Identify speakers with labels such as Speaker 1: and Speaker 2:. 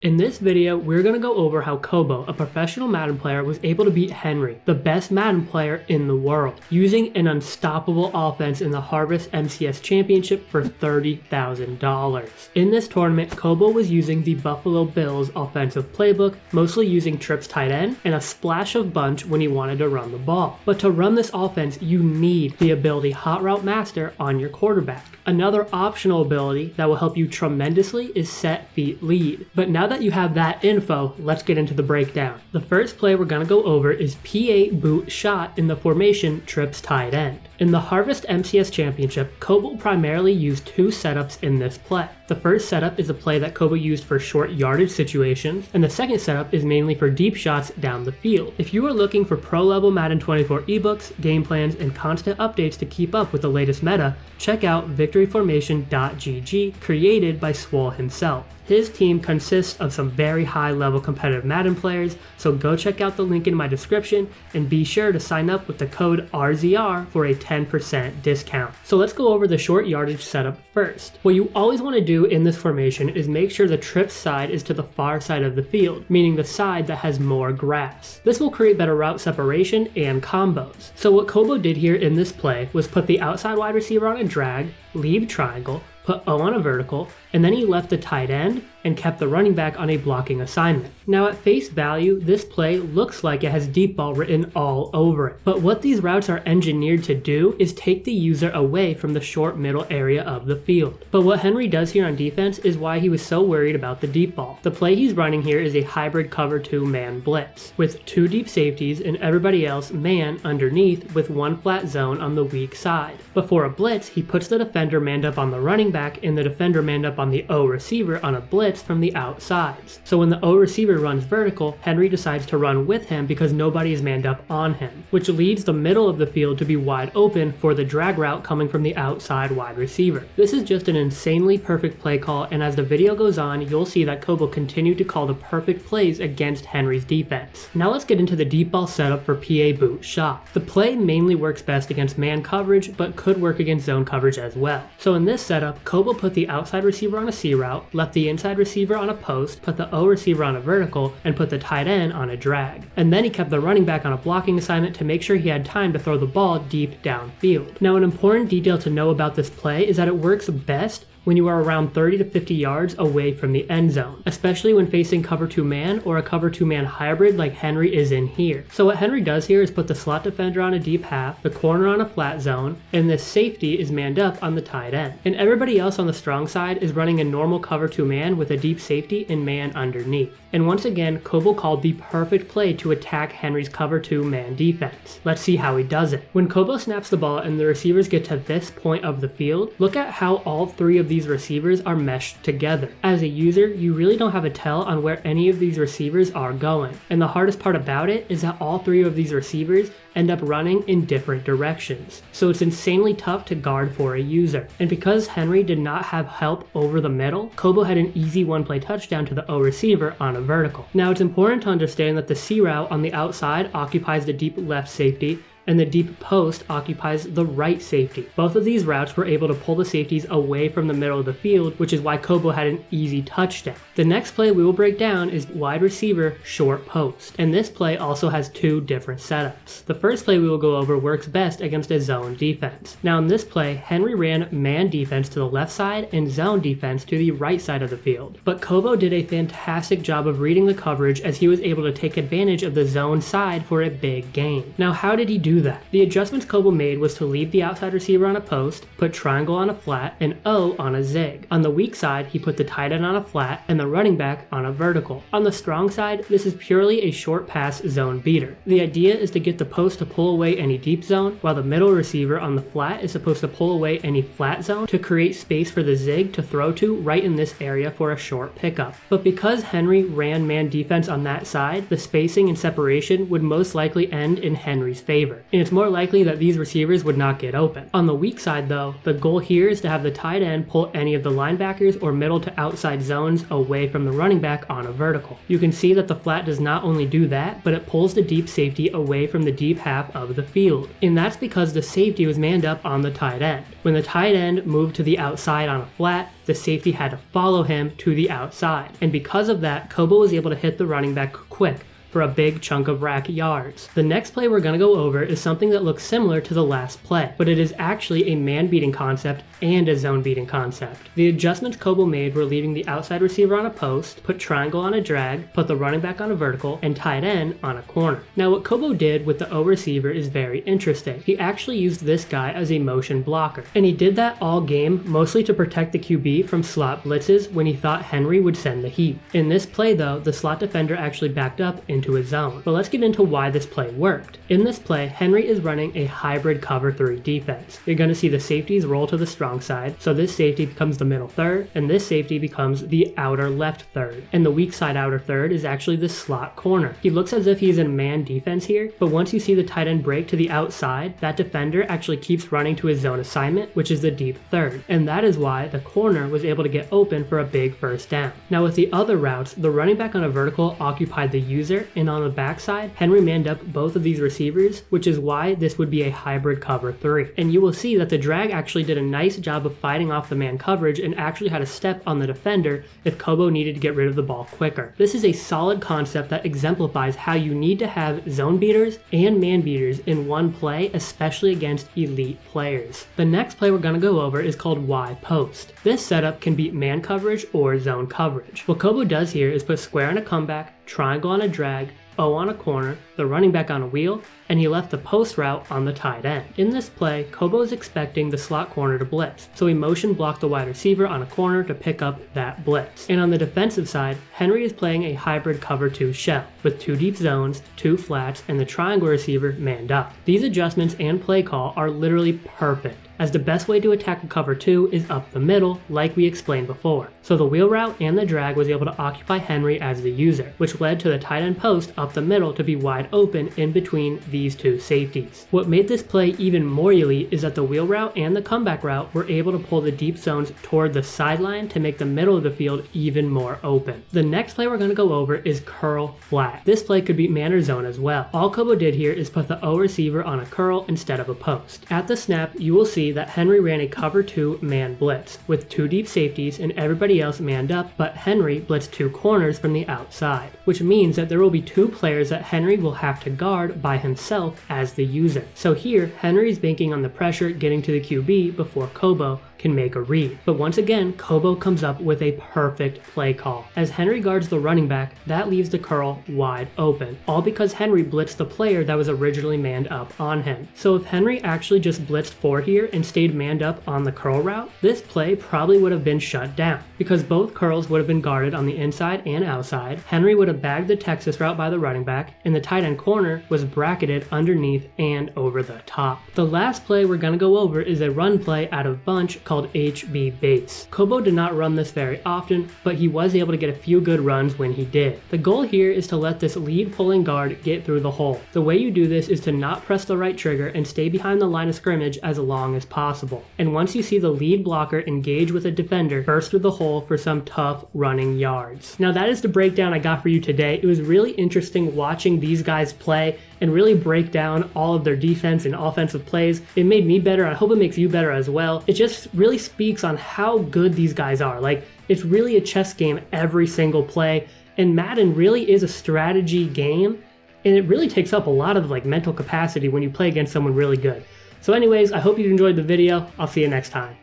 Speaker 1: In this video, we're going to go over how Cobo, a professional Madden player, was able to beat Henry, the best Madden player in the world, using an unstoppable offense in the Harvest MCS Championship for $30,000. In this tournament, Cobo was using the Buffalo Bills offensive playbook, mostly using trips tight end and a splash of bunch when he wanted to run the ball. But to run this offense, you need the ability Hot Route Master on your quarterback. Another optional ability that will help you tremendously is Set Feet Lead. But now that you have that info, let's get into the breakdown. The first play we're going to go over is PA Boot Shot in the formation Trips Tight End. In the Harvest MCS Championship, Cobo primarily used two setups in this play. The first setup is a play that Cobo used for short yardage situations, and the second setup is mainly for deep shots down the field. If you are looking for pro-level Madden 24 ebooks, game plans, and constant updates to keep up with the latest meta, check out victoryformation.gg, created by Swole himself. His team consists of some very high-level competitive Madden players, so go check out the link in my description and be sure to sign up with the code RZR for a 10% discount. So let's go over the short yardage setup first. What you always want to do in this formation is make sure the trip side is to the far side of the field, meaning the side that has more grass. This will create better route separation and combos. So what Cobo did here in this play was put the outside wide receiver on a drag, leave triangle, put O on a vertical, and then he left the tight end and kept the running back on a blocking assignment. Now at face value, this play looks like it has deep ball written all over it. But what these routes are engineered to do is take the user away from the short middle area of the field. But what Henry does here on defense is why he was so worried about the deep ball. The play he's running here is a hybrid cover 2 man blitz, with 2 deep safeties and everybody else man underneath with 1 flat zone on the weak side. Before a blitz, he puts the defender manned up on the running back and the defender manned up on the O receiver on a blitz from the outsides. So when the O receiver runs vertical, Henry decides to run with him because nobody is manned up on him, which leads the middle of the field to be wide open for the drag route coming from the outside wide receiver. This is just an insanely perfect play call, and as the video goes on, you'll see that Cobo continued to call the perfect plays against Henry's defense. Now let's get into the deep ball setup for PA Boot Shot. The play mainly works best against man coverage, but could work against zone coverage as well. So in this setup, Cobo put the outside receiver on a C route, left the inside receiver on a post, put the O receiver on a vertical, and put the tight end on a drag. And then he kept the running back on a blocking assignment to make sure he had time to throw the ball deep downfield. Now an important detail to know about this play is that it works best when you are around 30 to 50 yards away from the end zone, especially when facing cover 2 man or a cover 2 man hybrid like Henry is in here. So what Henry does here is put the slot defender on a deep half, the corner on a flat zone, and this safety is manned up on the tight end. And everybody else on the strong side is running a normal cover 2 man with a deep safety and man underneath. And once again, Cobo called the perfect play to attack Henry's cover 2 man defense. Let's see how he does it. When Cobo snaps the ball and the receivers get to this point of the field, look at how all 3 of these receivers are meshed together. As a user, you really don't have a tell on where any of these receivers are going. And the hardest part about it is that all 3 of these receivers end up running in different directions. So it's insanely tough to guard for a user. And because Henry did not have help over the middle, Cobo had an easy one-play touchdown to the O receiver on a vertical. Now it's important to understand that the C route on the outside occupies the deep left safety, and the deep post occupies the right safety. Both of these routes were able to pull the safeties away from the middle of the field, which is why Cobo had an easy touchdown. The next play we will break down is wide receiver short post, and this play also has 2 different setups. The first play we will go over works best against a zone defense. Now in this play, Henry ran man defense to the left side and zone defense to the right side of the field. But Cobo did a fantastic job of reading the coverage as he was able to take advantage of the zone side for a big gain. Now how did he do that? The adjustments Cobo made was to leave the outside receiver on a post, put triangle on a flat, and O on a zig. On the weak side, he put the tight end on a flat and the running back on a vertical. On the strong side, this is purely a short pass zone beater. The idea is to get the post to pull away any deep zone, while the middle receiver on the flat is supposed to pull away any flat zone to create space for the zig to throw to right in this area for a short pickup. But because Henry ran man defense on that side, the spacing and separation would most likely end in Henry's favor. receiver, and it's more likely that these receivers would not get open. On the weak side though, the goal here is to have the tight end pull any of the linebackers or middle to outside zones away from the running back on a vertical. You can see that the flat does not only do that, but it pulls the deep safety away from the deep half of the field. And that's because the safety was manned up on the tight end. When the tight end moved to the outside on a flat, the safety had to follow him to the outside. And because of that, Cobo was able to hit the running back quick for a big chunk of rack yards. The next play we're going to go over is something that looks similar to the last play, but it is actually a man beating concept and a zone beating concept. The adjustments Cobo made were leaving the outside receiver on a post, put triangle on a drag, put the running back on a vertical, and tight end on a corner. Now what Cobo did with the O receiver is very interesting. He actually used this guy as a motion blocker, and he did that all game mostly to protect the QB from slot blitzes when he thought Henry would send the heat. In this play though, the slot defender actually backed up into a zone. But let's get into why this play worked. In this play, Henry is running a hybrid cover 3 defense. You're going to see the safeties roll to the strong side, so this safety becomes the middle third, and this safety becomes the outer left third. And the weak side outer third is actually the slot corner. He looks as if he's in man defense here, but once you see the tight end break to the outside, that defender actually keeps running to his zone assignment, which is the deep third. And that is why the corner was able to get open for a big first down. Now with the other routes, the running back on a vertical occupied the user, and on the backside, Henry manned up both of these receivers, which is why this would be a hybrid cover 3. And you will see that the drag actually did a nice job of fighting off the man coverage and actually had a step on the defender if Cobo needed to get rid of the ball quicker. This is a solid concept that exemplifies how you need to have zone beaters and man beaters in one play, especially against elite players. The next play we're going to go over is called Y post. This setup can beat man coverage or zone coverage. What Cobo does here is put square on a comeback, triangle on a drag, O on a corner, the running back on a wheel, and he left the post route on the tight end. In this play, Cobo is expecting the slot corner to blitz, so he motion blocked the wide receiver on a corner to pick up that blitz. And on the defensive side, Henry is playing a hybrid cover 2 shell, with 2 deep zones, 2 flats, and the triangle receiver manned up. These adjustments and play call are literally perfect, as the best way to attack a cover 2 is up the middle, like we explained before. So the wheel route and the drag was able to occupy Henry as the user, which led to the tight end post up the middle to be wide open in between these 2 safeties. What made this play even more elite is that the wheel route and the comeback route were able to pull the deep zones toward the sideline to make the middle of the field even more open. The next play we're going to go over is curl flat. This play could beat man or zone as well. All Cobo did here is put the O receiver on a curl instead of a post. At the snap, you will see that Henry ran a cover 2 man blitz with 2 deep safeties and everybody else manned up, but Henry blitzed 2 corners from the outside, which means that there will be 2 players that Henry will have to guard by himself as the user. So here, Henry's banking on the pressure getting to the QB before Cobo can make a read. But once again, Cobo comes up with a perfect play call. As Henry guards the running back, that leaves the curl wide open, all because Henry blitzed the player that was originally manned up on him. So if Henry actually just blitzed 4 here and stayed manned up on the curl route, this play probably would have been shut down, because both curls would have been guarded on the inside and outside. Henry would have bagged the Texas route by the running back, and the tight end corner was bracketed underneath and over the top. The last play we're going to go over is a run play out of bunch called HB base. Cobo did not run this very often, but he was able to get a few good runs when he did. The goal here is to let this lead pulling guard get through the hole. The way you do this is to not press the right trigger and stay behind the line of scrimmage as long as possible. And once you see the lead blocker engage with a defender, burst through the hole for some tough running yards. Now that is the breakdown I got for you today. It was really interesting watching these guys play and really break down all of their defense and offensive plays. It made me better. I hope it makes you better as well. It just really speaks on how good these guys are. Like, it's really a chess game every single play, and Madden really is a strategy game, and it really takes up a lot of mental capacity when you play against someone really good. So anyways, I hope you enjoyed the video. I'll see you next time.